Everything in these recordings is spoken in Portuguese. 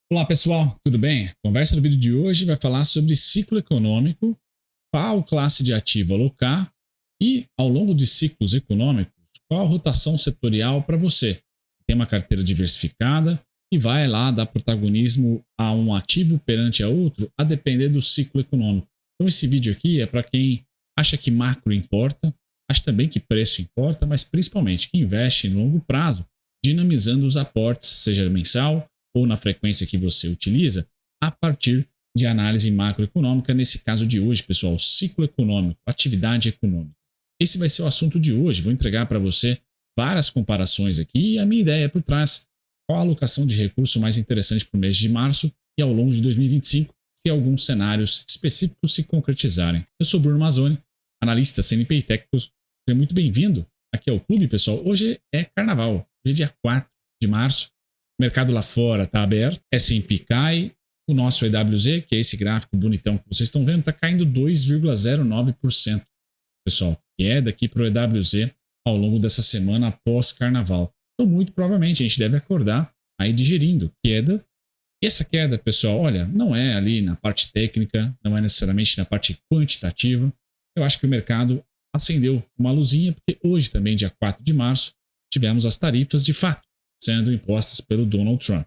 Olá pessoal, tudo bem? A conversa do vídeo de hoje vai falar sobre ciclo econômico, qual classe de ativo alocar e, ao longo de ciclos econômicos, qual a rotação setorial para você. Tem uma carteira diversificada e vai lá dar protagonismo a um ativo perante a outro, a depender do ciclo econômico. Então esse vídeo aqui é para quem acha que macro importa, acha também que preço importa, mas principalmente que investe em longo prazo, dinamizando os aportes, seja mensal ou na frequência que você utiliza, a partir de análise macroeconômica, nesse caso de hoje, pessoal, ciclo econômico, atividade econômica. Esse vai ser o assunto de hoje. Vou entregar para você várias comparações aqui e a minha ideia é por trás. Qual a alocação de recurso mais interessante para o mês de março e ao longo de 2025, se alguns cenários específicos se concretizarem. Eu sou Bruno Mazzoni, analista CNPI Técnicos. Seja muito bem-vindo aqui ao clube, pessoal. Hoje é carnaval, hoje é dia 4 de março. O mercado lá fora está aberto, S&P cai, o nosso EWZ, que é esse gráfico bonitão que vocês estão vendo, está caindo 2,09%. Pessoal, queda aqui para o EWZ ao longo dessa semana após carnaval. Então, muito provavelmente, a gente deve acordar aí digerindo queda. E essa queda, pessoal, olha, não é ali na parte técnica, não é necessariamente na parte quantitativa. Eu acho que o mercado acendeu uma luzinha, porque hoje também, dia 4 de março, tivemos as tarifas de fato sendo impostas pelo Donald Trump.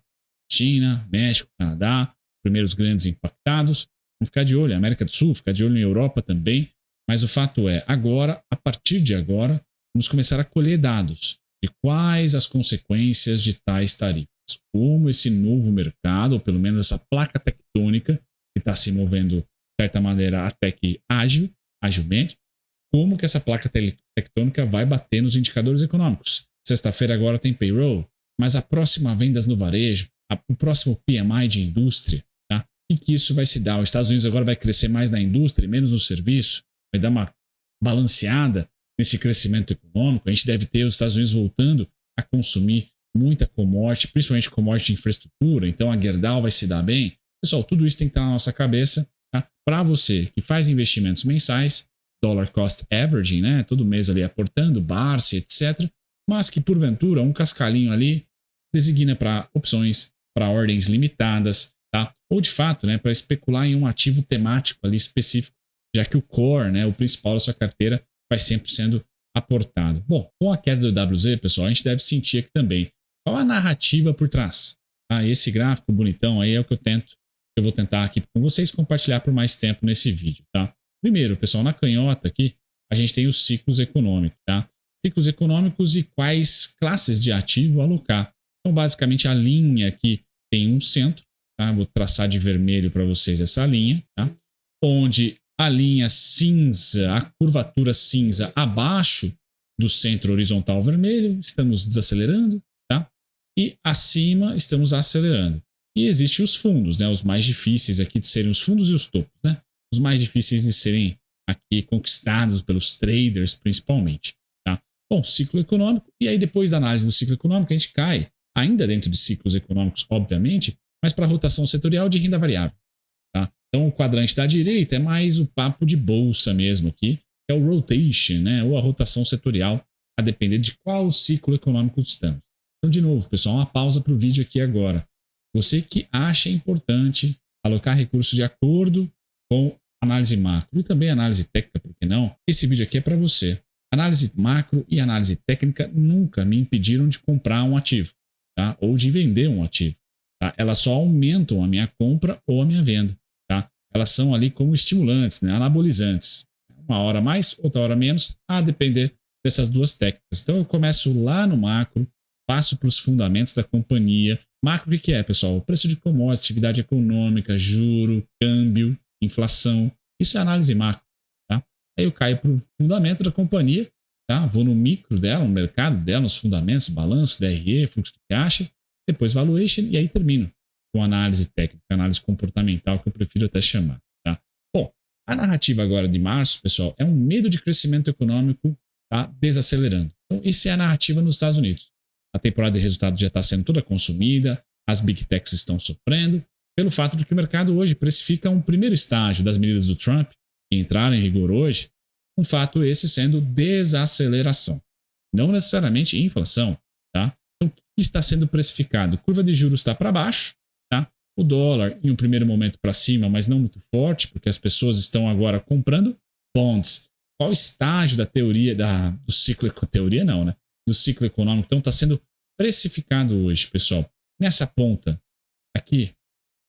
China, México, Canadá, primeiros grandes impactados. Vamos ficar de olho, América do Sul, ficar de olho em Europa também. Mas o fato é, agora, a partir de agora, vamos começar a colher dados de quais as consequências de tais tarifas. Como esse novo mercado, ou pelo menos essa placa tectônica, que está se movendo de certa maneira até que agilmente, como que essa placa tectônica vai bater nos indicadores econômicos. Sexta-feira agora tem payroll, mas a próxima vendas no varejo, o próximo PMI de indústria, tá? E que isso vai se dar. Os Estados Unidos agora vai crescer mais na indústria e menos no serviço, vai dar uma balanceada nesse crescimento econômico. A gente deve ter os Estados Unidos voltando a consumir muita commodity, principalmente commodity de infraestrutura, então a Gerdau vai se dar bem. Pessoal, tudo isso tem que estar na nossa cabeça, tá? Para você que faz investimentos mensais, dollar cost averaging, né? Todo mês ali aportando, Barsi, etc., mas que porventura um cascalhinho ali designa para opções, para ordens limitadas, tá? Ou de fato, né, para especular em um ativo temático ali específico, já que o core, né, o principal da sua carteira, vai sempre sendo aportado. Bom, com a queda do WZ, pessoal, a gente deve sentir aqui também qual a narrativa por trás. Tá? Esse gráfico bonitão aí é o que eu vou tentar aqui com vocês compartilhar por mais tempo nesse vídeo, tá? Primeiro, pessoal, na canhota aqui, a gente tem os ciclos econômicos, tá? Ciclos econômicos e quais classes de ativo alocar. Então, basicamente, a linha aqui tem um centro, tá? Vou traçar de vermelho para vocês essa linha, tá? Onde a linha cinza, a curvatura cinza abaixo do centro horizontal vermelho, estamos desacelerando, tá? E acima estamos acelerando. E existem os fundos, né? Os mais difíceis aqui de serem os fundos e os topos, né? Os mais difíceis de serem aqui conquistados pelos traders, principalmente. Tá? Bom, ciclo econômico, e aí depois da análise do ciclo econômico, a gente cai, ainda dentro de ciclos econômicos, obviamente, mas para a rotação setorial de renda variável. Tá? Então, o quadrante da direita é mais o papo de bolsa mesmo aqui, que é o rotation, né? Ou a rotação setorial, a depender de qual ciclo econômico estamos. Então, de novo, pessoal, uma pausa para o vídeo aqui agora. Você que acha importante alocar recursos de acordo com análise macro e também análise técnica, por que não? Esse vídeo aqui é para você. Análise macro e análise técnica nunca me impediram de comprar um ativo, tá? Ou de vender um ativo. Tá? Elas só aumentam a minha compra ou a minha venda. Tá? Elas são ali como estimulantes, né? Anabolizantes. Uma hora mais, outra hora menos, a depender dessas duas técnicas. Então eu começo lá no macro, passo para os fundamentos da companhia. Macro o que é, pessoal? O preço de commodities, atividade econômica, juro, câmbio, inflação. Isso é análise macro. Tá? Aí eu caio para o fundamento da companhia, tá? Vou no micro dela, no mercado dela, nos fundamentos, balanço, DRE, fluxo de caixa, depois valuation e aí termino com análise técnica, análise comportamental, que eu prefiro até chamar. Tá? Bom, a narrativa agora de março, pessoal, é um medo de crescimento econômico, tá? Desacelerando. Então, essa é a narrativa nos Estados Unidos. A temporada de resultados já está sendo toda consumida, as big techs estão sofrendo, pelo fato de que o mercado hoje precifica um primeiro estágio das medidas do Trump, que entraram em vigor hoje, um fato esse sendo desaceleração, não necessariamente inflação. Tá? Então, o que está sendo precificado? Curva de juros está para baixo, tá? o dólar em um primeiro momento para cima, mas não muito forte, porque as pessoas estão agora comprando bonds. Qual estágio da teoria, do ciclo, teoria não, né? Do ciclo econômico, então está sendo precificado hoje, pessoal. Nessa ponta aqui,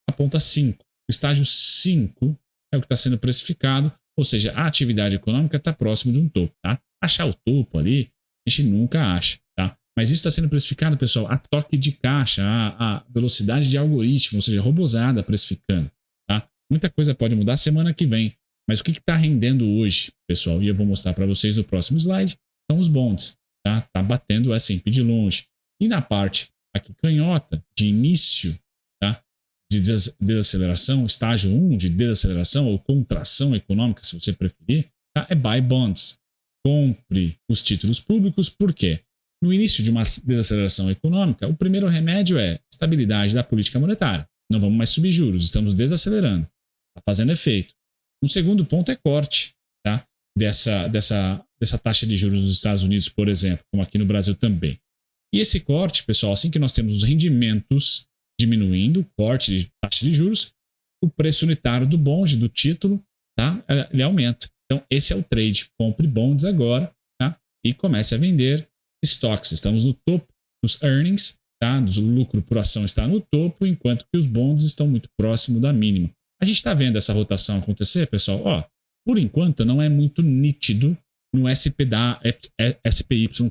a ponta 5. O estágio 5 é o que está sendo precificado, ou seja, a atividade econômica está próximo de um topo, tá? Achar o topo ali, a gente nunca acha, tá? Mas isso está sendo precificado, pessoal, a toque de caixa, a velocidade de algoritmo, ou seja, robozada precificando, tá? Muita coisa pode mudar semana que vem, mas o que está rendendo hoje, pessoal, e eu vou mostrar para vocês no próximo slide, são os bonds, tá? Tá batendo o S&P de longe. E na parte aqui canhota, de início, tá? De desaceleração, estágio 1 de desaceleração ou contração econômica, se você preferir, tá? É buy bonds. Compre os títulos públicos, por quê? No início de uma desaceleração econômica, o primeiro remédio é estabilidade da política monetária. Não vamos mais subir juros, estamos desacelerando. Está fazendo efeito. Um segundo ponto é corte, tá? Dessa taxa de juros nos Estados Unidos, por exemplo, como aqui no Brasil também. E esse corte, pessoal, assim que nós temos os rendimentos diminuindo, corte de taxa de juros, o preço unitário do bond, do título, tá? Ele aumenta. Então, esse é o trade. Compre bonds agora, tá? E comece a vender estoques. Estamos no topo dos earnings, tá? Do lucro por ação está no topo, enquanto que os bonds estão muito próximo da mínima. A gente está vendo essa rotação acontecer, pessoal? Ó, por enquanto não é muito nítido no SPY,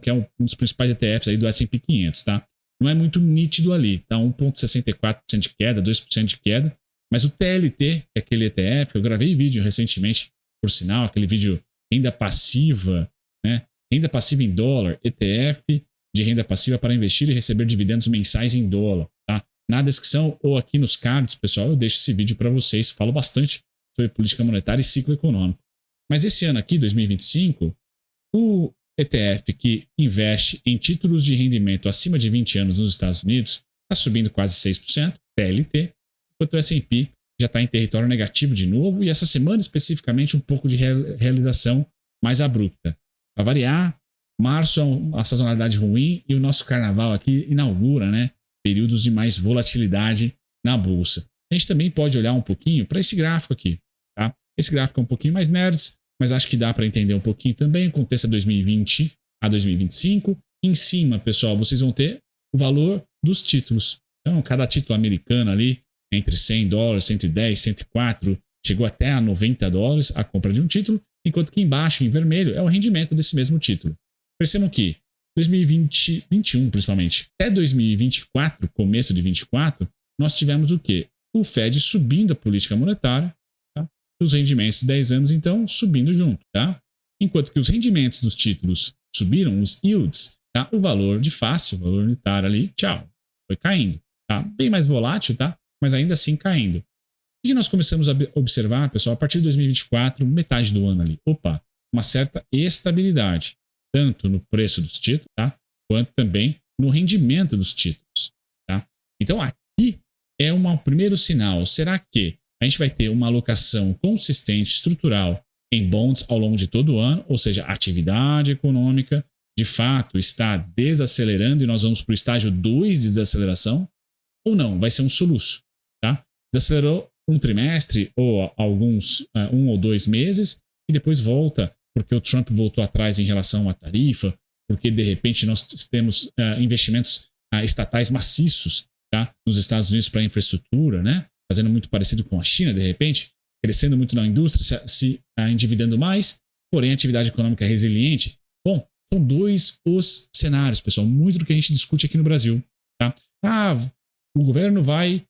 que é um dos principais ETFs aí do S&P 500, tá? Não é muito nítido ali, tá? 1,64% de queda, 2% de queda, mas o TLT, que é aquele ETF, eu gravei vídeo recentemente, por sinal, aquele vídeo renda passiva, né? Renda passiva em dólar, ETF de renda passiva para investir e receber dividendos mensais em dólar, tá? Na descrição ou aqui nos cards, pessoal, eu deixo esse vídeo para vocês, falo bastante sobre política monetária e ciclo econômico. Mas esse ano aqui, 2025, o ETF que investe em títulos de rendimento acima de 20 anos nos Estados Unidos está subindo quase 6%, TLT, enquanto o S&P já está em território negativo de novo e essa semana especificamente um pouco de realização mais abrupta. Para variar, março é uma sazonalidade ruim e o nosso carnaval aqui inaugura, né, períodos de mais volatilidade na bolsa. A gente também pode olhar um pouquinho para esse gráfico aqui, tá? Esse gráfico é um pouquinho mais nerds, mas acho que dá para entender um pouquinho também. O contexto é 2020 a 2025. Em cima, pessoal, vocês vão ter o valor dos títulos. Então, cada título americano ali, entre $100, 110, 104, chegou até a $90 a compra de um título, enquanto que embaixo, em vermelho, é o rendimento desse mesmo título. Percebam que 2021, principalmente, até 2024, começo de 2024, nós tivemos o quê? O Fed subindo a política monetária, tá? Os rendimentos de 10 anos, então, subindo junto, tá? Enquanto que os rendimentos dos títulos subiram, os yields, tá? O valor de face, o valor unitário ali, tchau, foi caindo, tá? Bem mais volátil, tá? Mas ainda assim caindo. O que nós começamos a observar, pessoal, a partir de 2024, metade do ano ali? Opa, uma certa estabilidade, tanto no preço dos títulos, tá? Quanto também no rendimento dos títulos, tá? Então, aqui é um primeiro sinal. Será que a gente vai ter uma alocação consistente, estrutural, em bonds ao longo de todo o ano? Ou seja, a atividade econômica, de fato, está desacelerando e nós vamos para o estágio 2 de desaceleração? Ou não? Vai ser um soluço, tá? Desacelerou um trimestre ou alguns, 1 ou 2 meses e depois volta porque o Trump voltou atrás em relação à tarifa, porque de repente nós temos investimentos estatais maciços, tá, nos Estados Unidos para infraestrutura, né, fazendo muito parecido com a China, de repente, crescendo muito na indústria, se endividando mais, porém a atividade econômica resiliente. Bom, são dois os cenários, pessoal, muito do que a gente discute aqui no Brasil. Tá? O governo vai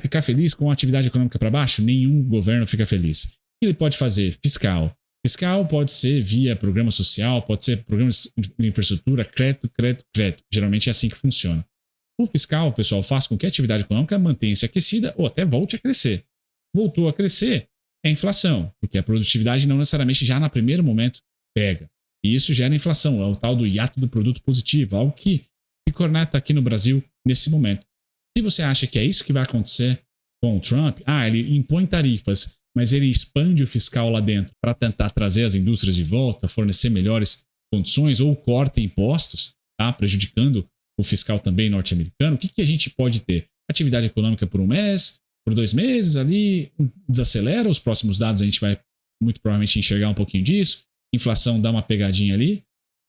ficar feliz com a atividade econômica para baixo? Nenhum governo fica feliz. O que ele pode fazer? Fiscal. Fiscal pode ser via programa social, pode ser programas de infraestrutura, crédito. Geralmente é assim que funciona. O fiscal, pessoal, faz com que a atividade econômica mantenha-se aquecida ou até volte a crescer. Voltou a crescer, é inflação, porque a produtividade não necessariamente já no primeiro momento pega. E isso gera inflação, é o tal do hiato do produto positivo, algo que se corneta aqui no Brasil nesse momento. Se você acha que é isso que vai acontecer com o Trump, ele impõe tarifas, mas ele expande o fiscal lá dentro para tentar trazer as indústrias de volta, fornecer melhores condições ou corta impostos, tá? Prejudicando o fiscal também norte-americano. O que a gente pode ter? Atividade econômica por um mês, por 2 meses ali, desacelera. Os próximos dados a gente vai muito provavelmente enxergar um pouquinho disso. Inflação dá uma pegadinha ali.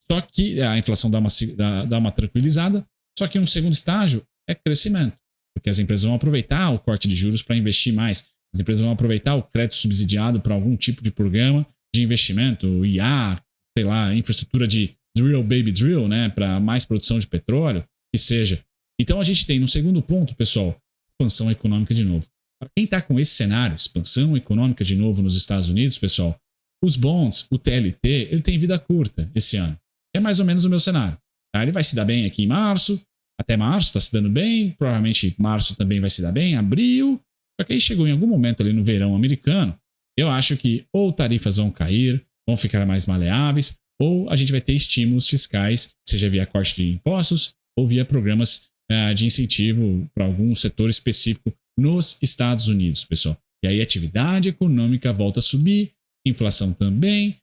Só que a inflação dá uma tranquilizada. Só que um segundo estágio é crescimento. Porque as empresas vão aproveitar o corte de juros para investir mais. As empresas vão aproveitar o crédito subsidiado para algum tipo de programa de investimento, IA, sei lá, infraestrutura de drill, baby drill, né, para mais produção de petróleo, que seja. Então a gente tem no segundo ponto, pessoal, expansão econômica de novo. Para quem está com esse cenário, expansão econômica de novo nos Estados Unidos, pessoal, os bonds, o TLT, ele tem vida curta esse ano. É mais ou menos o meu cenário. Tá? Ele vai se dar bem aqui em março, até março está se dando bem, provavelmente março também vai se dar bem, abril. Só que aí chegou em algum momento ali no verão americano, eu acho que ou tarifas vão cair, vão ficar mais maleáveis, ou a gente vai ter estímulos fiscais, seja via corte de impostos ou via programas de incentivo para algum setor específico nos Estados Unidos, pessoal. E aí a atividade econômica volta a subir, inflação também,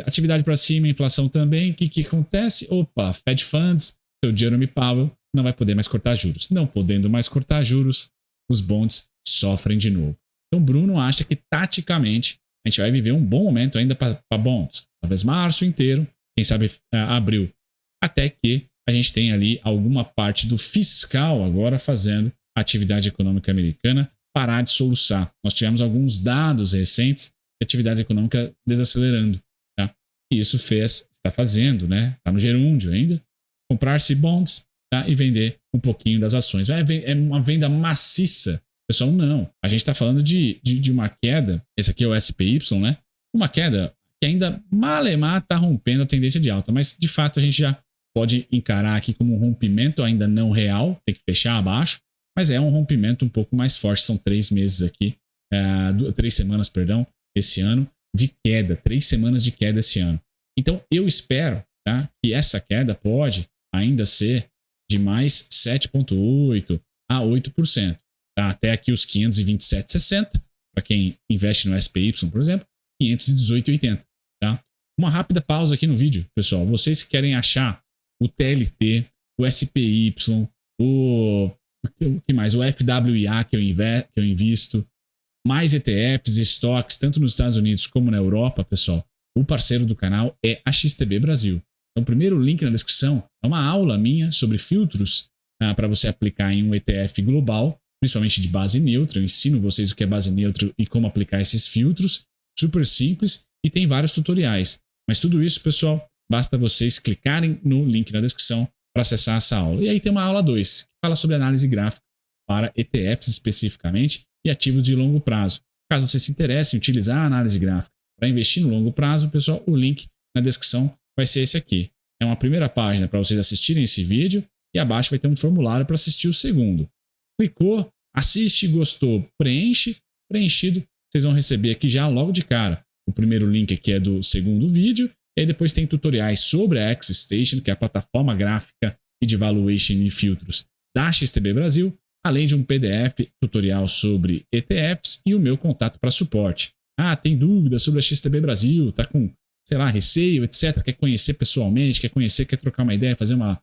atividade para cima, inflação também. O que acontece? Opa, Fed Funds, seu Jerome Powell, não vai poder mais cortar juros. Não podendo mais cortar juros, os bonds sofrem de novo. Então, Bruno acha que, taticamente, a gente vai viver um bom momento ainda para bonds. Talvez março inteiro, quem sabe abril. Até que a gente tenha ali alguma parte do fiscal agora fazendo a atividade econômica americana parar de soluçar. Nós tivemos alguns dados recentes de atividade econômica desacelerando. Tá? E isso está fazendo, né? Está no gerúndio ainda, comprar-se bonds, tá? E vender um pouquinho das ações. É uma venda maciça. Pessoal, não. A gente está falando de uma queda. Esse aqui é o SPY, né? Uma queda que ainda malemar está rompendo a tendência de alta. Mas, de fato, a gente já pode encarar aqui como um rompimento ainda não real. Tem que fechar abaixo. Mas é um rompimento um pouco mais forte. São 3 meses aqui. 3 semanas, perdão, esse ano de queda. 3 semanas de queda esse ano. Então, eu espero, tá, que essa queda pode ainda ser de mais 7,8% a 8%. Tá? Até aqui os 527,60, para quem investe no SPY, por exemplo, 518,80. Tá? Uma rápida pausa aqui no vídeo, pessoal. Vocês que querem achar o TLT, o SPY, o que mais? O FWIA que eu invisto, mais ETFs e estoques, tanto nos Estados Unidos como na Europa, pessoal, o parceiro do canal é a XTB Brasil. Então, o primeiro link na descrição é uma aula minha sobre filtros para você aplicar em um ETF global, principalmente de base neutra. Eu ensino vocês o que é base neutra e como aplicar esses filtros. Super simples e tem vários tutoriais. Mas tudo isso, pessoal, basta vocês clicarem no link na descrição para acessar essa aula. E aí tem uma aula 2, que fala sobre análise gráfica para ETFs especificamente e ativos de longo prazo. Caso você se interesse em utilizar a análise gráfica para investir no longo prazo, pessoal, o link na descrição vai ser esse aqui. É uma primeira página para vocês assistirem esse vídeo e abaixo vai ter um formulário para assistir o segundo. Clicou, assiste, gostou, preenche, preenchido, vocês vão receber aqui já logo de cara. O primeiro link aqui é do segundo vídeo, e aí depois tem tutoriais sobre a XStation, que é a plataforma gráfica e de valuation e filtros da XTB Brasil, além de um PDF tutorial sobre ETFs e o meu contato para suporte. Tem dúvida sobre a XTB Brasil, tá com, sei lá, receio, etc. Quer conhecer pessoalmente, quer trocar uma ideia, fazer uma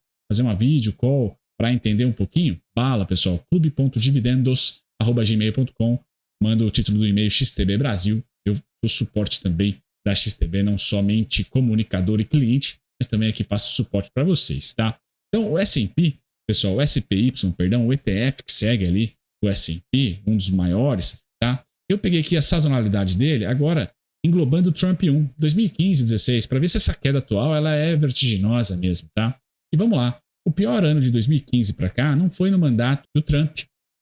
video call para entender um pouquinho? Bala, pessoal, clube.dividendos@gmail.com. Manda o título do e-mail XTB Brasil. Eu sou suporte também da XTB, não somente comunicador e cliente, mas também aqui faço suporte para vocês, tá? Então, o S&P, pessoal, o SPY, perdão, o ETF que segue ali, o S&P, um dos maiores, tá? Eu peguei aqui a sazonalidade dele, agora englobando o Trump 1, 2015, 16, para ver se essa queda atual ela é vertiginosa mesmo, tá? E vamos lá. O pior ano de 2015 para cá não foi no mandato do Trump,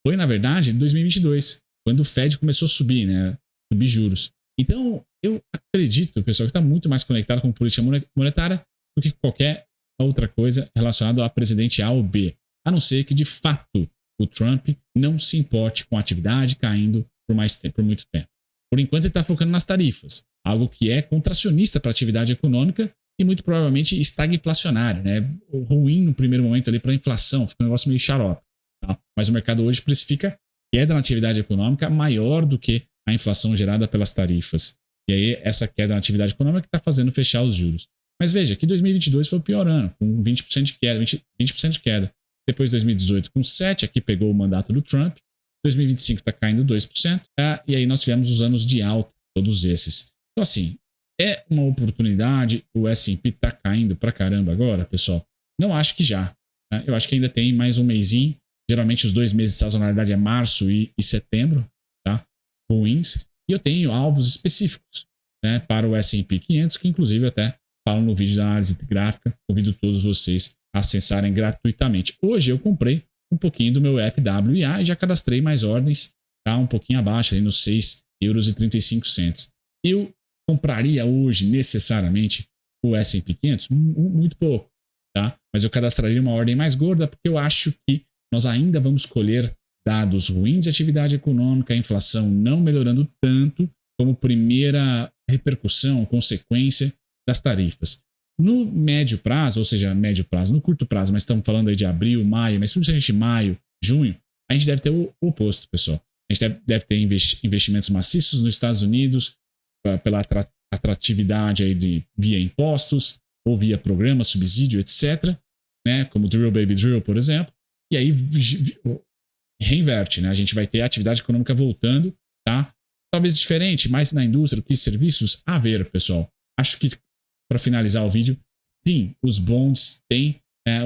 foi, na verdade, em 2022, quando o Fed começou a subir, né? Subir juros. Então, eu acredito, pessoal, que está muito mais conectado com política monetária do que qualquer outra coisa relacionada a presidente A ou B. A não ser que, de fato, o Trump não se importe com a atividade caindo por muito tempo. Por enquanto, ele está focando nas tarifas, algo que é contracionista para a atividade econômica e muito provavelmente estagflacionário, né? Ruim no primeiro momento ali para a inflação, fica um negócio meio xarope. Tá? Mas o mercado hoje precifica queda na atividade econômica maior do que a inflação gerada pelas tarifas. E aí essa queda na atividade econômica está fazendo fechar os juros. Mas veja que 2022 foi o pior ano, com 20% de queda, 20% de queda. Depois 2018 com 7%, aqui pegou o mandato do Trump. 2025 está caindo 2%, tá? E aí nós tivemos os anos de alta, todos esses. Então, assim, é uma oportunidade. O S&P está caindo pra caramba agora, pessoal? Não acho que já. Tá? Eu acho que ainda tem mais um mesinho. Geralmente os 2 meses de sazonalidade é março e setembro, tá? Ruins. E eu tenho alvos específicos, né, para o S&P 500, que inclusive eu até falo no vídeo da análise gráfica. Convido todos vocês a acessarem gratuitamente. Hoje eu comprei um pouquinho do meu FWA e já cadastrei mais ordens, tá? Um pouquinho abaixo, ali nos 6,35 €. Eu compraria hoje necessariamente o S&P 500? Muito pouco, tá? Mas eu cadastraria uma ordem mais gorda porque eu acho que nós ainda vamos colher dados ruins de atividade econômica, a inflação não melhorando tanto como primeira repercussão, consequência das tarifas. No médio prazo, ou seja, médio prazo, no curto prazo, mas estamos falando aí de abril, maio, mas principalmente maio, junho, a gente deve ter o oposto, pessoal. A gente deve ter investimentos maciços nos Estados Unidos, pela atratividade aí via impostos, ou via programa, subsídio, etc., né, como Drill Baby Drill, por exemplo, e aí reinverte, né? A gente vai ter a atividade econômica voltando, tá? Talvez diferente, mais na indústria do que serviços, a ver, pessoal. Acho que, para finalizar o vídeo, sim, os bonds têm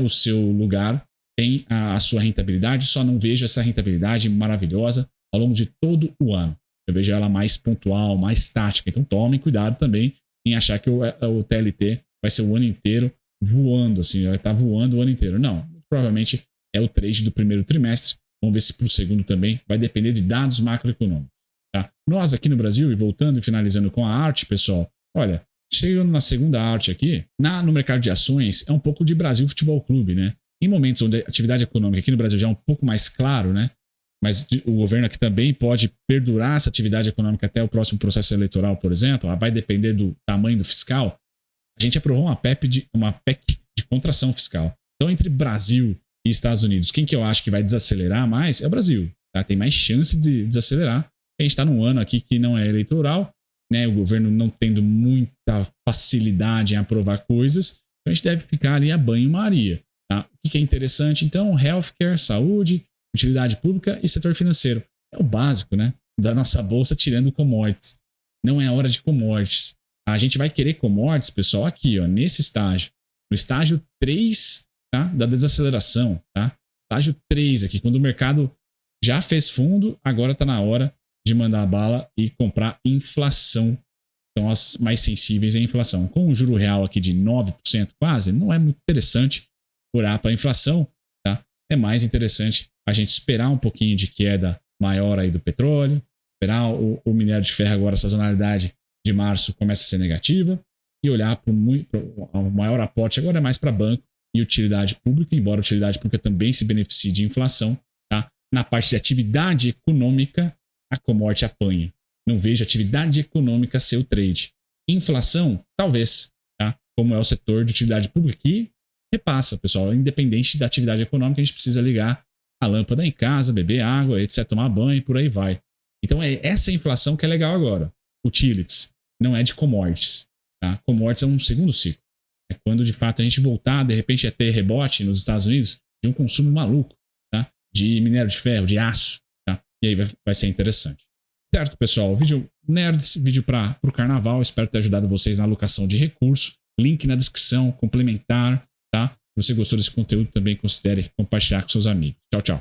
o seu lugar, têm a sua rentabilidade, só não vejo essa rentabilidade maravilhosa ao longo de todo o ano. Eu vejo ela mais pontual, mais tática. Então tomem cuidado também em achar que o TLT vai ser o ano inteiro voando, assim, vai estar voando o ano inteiro. Não, provavelmente é o trade do primeiro trimestre. Vamos ver se para o segundo também vai depender de dados macroeconômicos. Tá? Nós aqui no Brasil, e voltando e finalizando com a arte, pessoal, olha, chegando na segunda arte aqui, no mercado de ações, é um pouco de Brasil Futebol Clube, né? Em momentos onde a atividade econômica aqui no Brasil já é um pouco mais claro, né? Mas o governo aqui também pode perdurar essa atividade econômica até o próximo processo eleitoral, por exemplo, vai depender do tamanho do fiscal. A gente aprovou uma PEC de contração fiscal. Então, entre Brasil e Estados Unidos, quem que eu acho que vai desacelerar mais é o Brasil. Tá? Tem mais chance de desacelerar. A gente está num ano aqui que não é eleitoral, né? O governo não tendo muita facilidade em aprovar coisas. Então, a gente deve ficar ali a banho-maria. Tá? O que é interessante, então, healthcare, saúde, utilidade pública e setor financeiro. É o básico, né, da nossa bolsa, tirando commodities. Não é hora de commodities. A gente vai querer commodities, pessoal, aqui, ó, nesse estágio. No estágio 3, tá, da desaceleração. Tá? Estágio 3 aqui, quando o mercado já fez fundo, agora está na hora de mandar a bala e comprar inflação. São as mais sensíveis à inflação. Com o juro real aqui de 9% quase, não é muito interessante orar para a inflação. Tá? É mais interessante a gente esperar um pouquinho de queda maior aí do petróleo, esperar o minério de ferro agora, a sazonalidade de março começa a ser negativa, e olhar para o maior aporte agora é mais para banco e utilidade pública, embora a utilidade pública também se beneficie de inflação. Tá? Na parte de atividade econômica, a commodity apanha. Não vejo atividade econômica ser o trade. Inflação, talvez, tá? Como é o setor de utilidade pública, que repassa, pessoal. Independente da atividade econômica, a gente precisa ligar a lâmpada em casa, beber água, etc., tomar banho e por aí vai. Então é essa inflação que é legal agora. Utilities, não é de commodities. Tá? Commodities é um segundo ciclo. É quando de fato a gente voltar, de repente, a ter rebote nos Estados Unidos de um consumo maluco, tá? De minério de ferro, de aço. Tá? E aí vai ser interessante. Certo, pessoal? Vídeo nerds, vídeo para o carnaval. Espero ter ajudado vocês na alocação de recursos. Link na descrição, complementar. Tá? Se você gostou desse conteúdo, também considere compartilhar com seus amigos. Tchau, tchau.